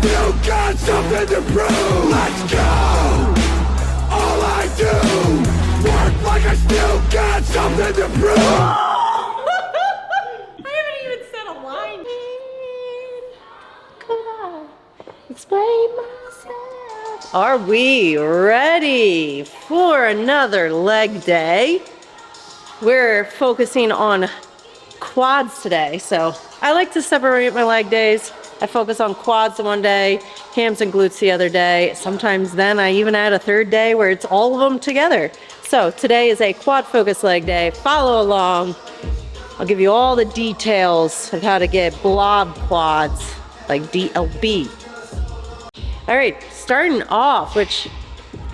still got something to prove. Let's go. All I do, work like I still got something to prove. I haven't even said a line. Could I explain myself? Are we ready for another leg day? We're focusing on quads today, so I like to separate my leg days. I focus on quads one day, hams and glutes the other day. Sometimes then I even add a third day where it's all of them together. So today is a quad focus leg day. Follow along. I'll give you all the details of how to get blob quads like DLB. All right, starting off, which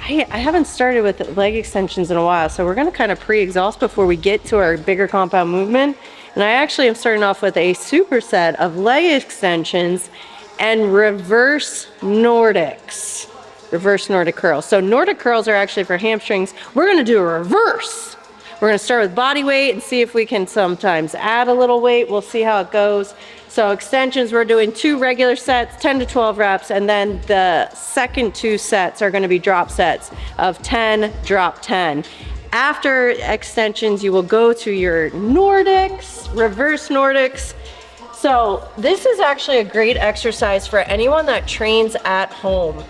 I haven't started with leg extensions in a while, so we're gonna kind of pre-exhaust before we get to our bigger compound movement. And I actually am starting off with a superset of leg extensions and reverse Nordics. Reverse Nordic curls. So Nordic curls are actually for hamstrings. We're gonna do a reverse. We're gonna start with body weight and see if we can sometimes add a little weight. We'll see how it goes. So extensions, we're doing 2 regular sets, 10 to 12 reps, and then the second 2 sets are gonna be drop sets of 10, drop 10. After extensions, you will go to your Nordics, reverse Nordics. So this is actually a great exercise for anyone that trains at home.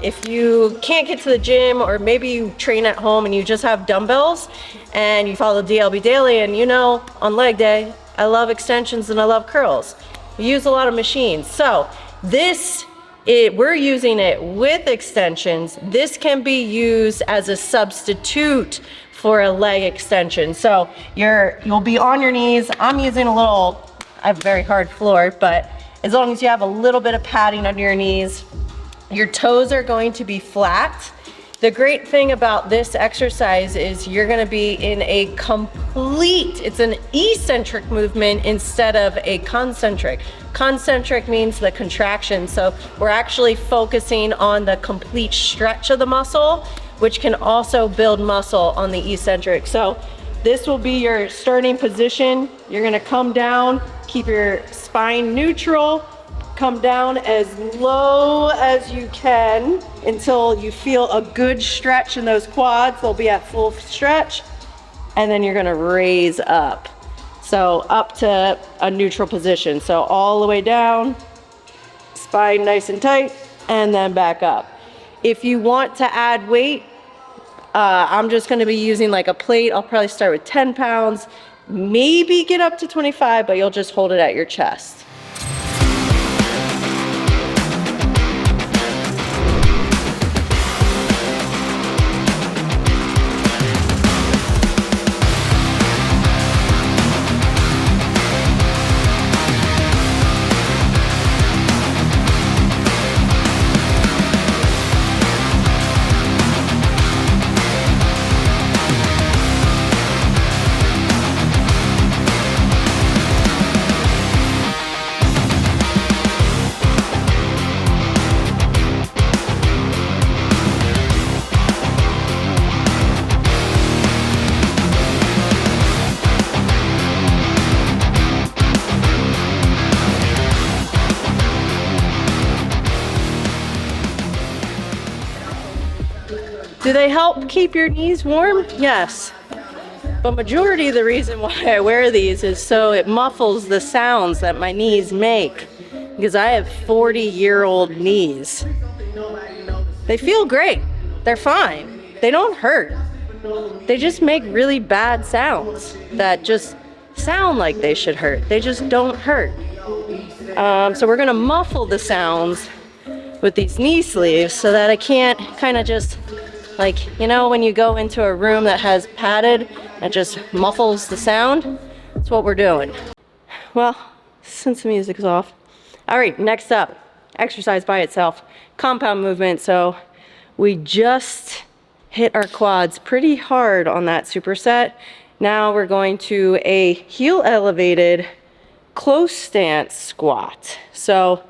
If you can't get to the gym, or maybe you train at home and you just have dumbbells and you follow DLB daily, and you know, on leg day, I love extensions and I love curls. We use a lot of machines. So we're using it with extensions. This can be used as a substitute for a leg extension. So you'll be on your knees. I'm using I have a very hard floor, but as long as you have a little bit of padding under your knees, your toes are going to be flat. The great thing about this exercise is you're gonna be in it's an eccentric movement instead of a concentric. Concentric means the contraction, so we're actually focusing on the complete stretch of the muscle, which can also build muscle on the eccentric. So this will be your starting position. You're gonna come down, keep your spine neutral, come down as low as you can until you feel a good stretch in those quads. They'll be at full stretch, and then you're gonna raise up. So up to a neutral position. So all the way down, spine nice and tight, and then back up. If you want to add weight, I'm just gonna be using like a plate. I'll probably start with 10 pounds, maybe get up to 25, but you'll just hold it at your chest. Do they help keep your knees warm? Yes. But majority of the reason why I wear these is so it muffles the sounds that my knees make, because I have 40-year-old knees. They feel great. They're fine. They don't hurt. They just make really bad sounds that just sound like they should hurt. They just don't hurt. So we're gonna muffle the sounds with these knee sleeves so that I can't kind of just, like, you know, when you go into a room that has padded, it just muffles the sound. That's what we're doing. Well, since the music is off. All right, next up, exercise by itself, compound movement. So we just hit our quads pretty hard on that superset. Now we're going to a heel elevated close stance squat. So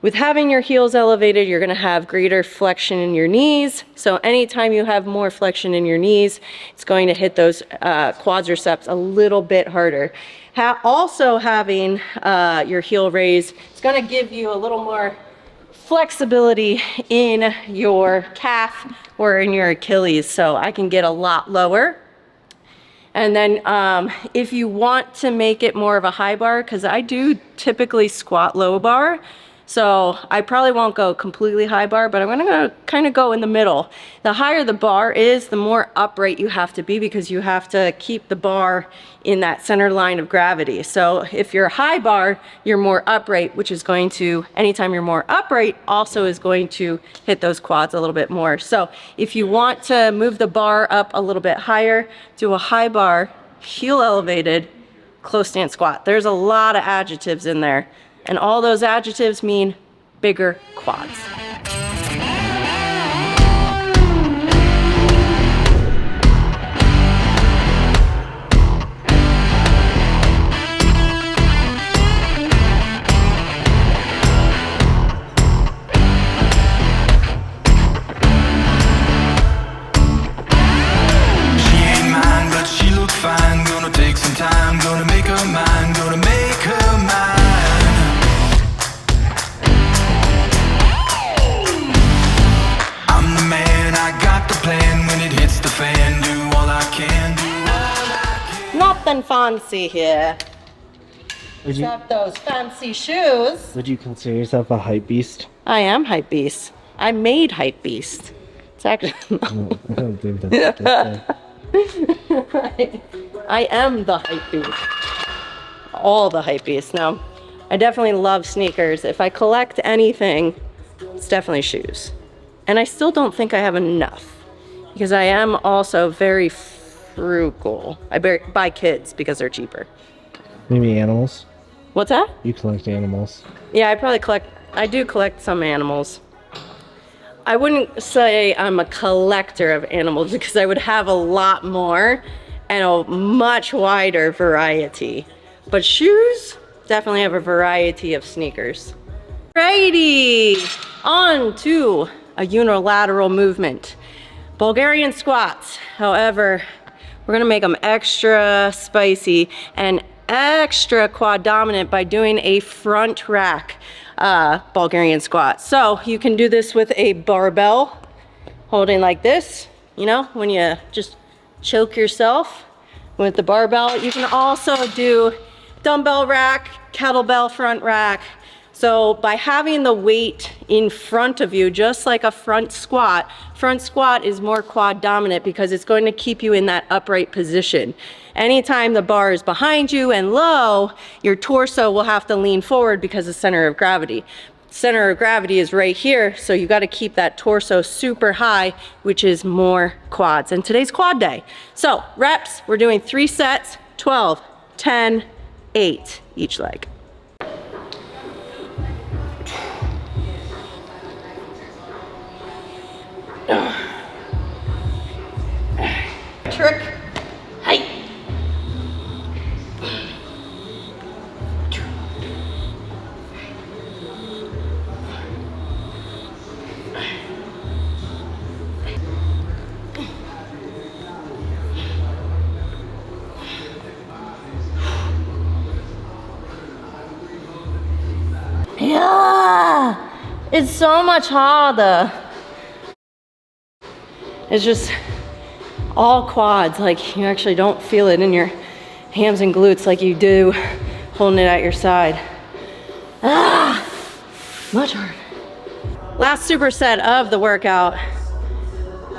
with having your heels elevated, you're gonna have greater flexion in your knees. So anytime you have more flexion in your knees, it's going to hit those quadriceps a little bit harder. Also having your heel raised, it's gonna give you a little more flexibility in your calf or in your Achilles, so I can get a lot lower. And then if you want to make it more of a high bar, because I do typically squat low bar, so I probably won't go completely high bar, but I'm gonna kind of go in the middle. The higher the bar is, the more upright you have to be, because you have to keep the bar in that center line of gravity. So if you're high bar, you're more upright, which is going to, anytime you're more upright, also is going to hit those quads a little bit more. So if you want to move the bar up a little bit higher, do a high bar, heel elevated, close stance squat. There's a lot of adjectives in there, and all those adjectives mean bigger quads. Nothing fancy here. Except those fancy shoes. Would you consider yourself a hype beast? I am hype beast. I made hype beast. It's actually No, I don't think that's I am the hype beast. All the hype beasts. No, I definitely love sneakers. If I collect anything, it's definitely shoes. And I still don't think I have enough, because I am also very frugal. I buy kids because they're cheaper. Maybe animals? What's that? You collect animals. Yeah, I do collect some animals. I wouldn't say I'm a collector of animals, because I would have a lot more and a much wider variety. But shoes, definitely have a variety of sneakers. Righty, on to a unilateral movement. Bulgarian squats. However, we're gonna make them extra spicy and extra quad dominant by doing a front rack Bulgarian squat. So you can do this with a barbell, holding like this, you know, when you just choke yourself with the barbell. You can also do dumbbell rack, kettlebell front rack. So by having the weight in front of you, just like a front squat is more quad dominant, because it's going to keep you in that upright position. Anytime the bar is behind you and low, your torso will have to lean forward because of center of gravity. Center of gravity is right here, so you got to keep that torso super high, which is more quads. And today's quad day. So reps, we're doing 3 sets, 12, 10, 8 each leg. Trick. Hey. Yeah, it's so much harder. It's just all quads, like you actually don't feel it in your hams and glutes like you do holding it at your side. Ah, much harder. Last superset of the workout.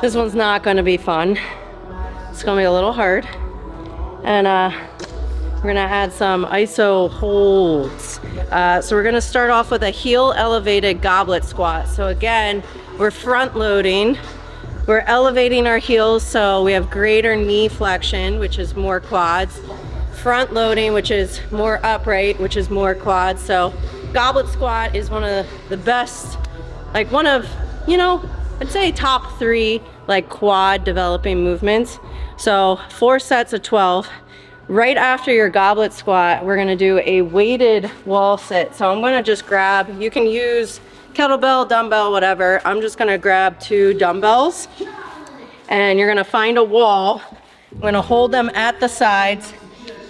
This one's not gonna be fun. It's gonna be a little hard. And we're gonna add some iso holds. So we're gonna start off with a heel elevated goblet squat. So again, we're front loading. We're elevating our heels, so we have greater knee flexion, which is more quads. Front loading, which is more upright, which is more quads. So goblet squat is one of the best, like one of, you know, I'd say top 3 like quad developing movements. So 4 sets of 12. Right after your goblet squat, we're gonna do a weighted wall sit. So I'm gonna just grab, you can use kettlebell, dumbbell, whatever. I'm just gonna grab 2 dumbbells, and you're gonna find a wall. I'm gonna hold them at the sides,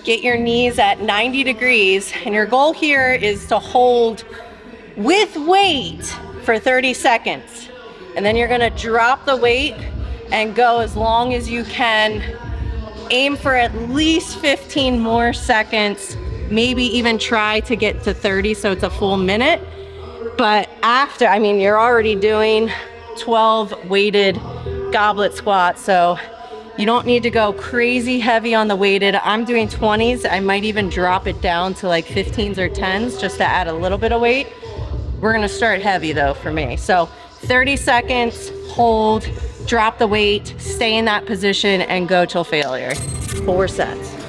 get your knees at 90 degrees, and your goal here is to hold with weight for 30 seconds. And then you're gonna drop the weight and go as long as you can. Aim for at least 15 more seconds, maybe even try to get to 30 so it's a full minute. But after, I mean, you're already doing 12 weighted goblet squats, so you don't need to go crazy heavy on the weighted. I'm doing 20s. I might even drop it down to like 15s or 10s just to add a little bit of weight. We're gonna start heavy though for me. So 30 seconds, hold, drop the weight, stay in that position and go till failure. 4 sets.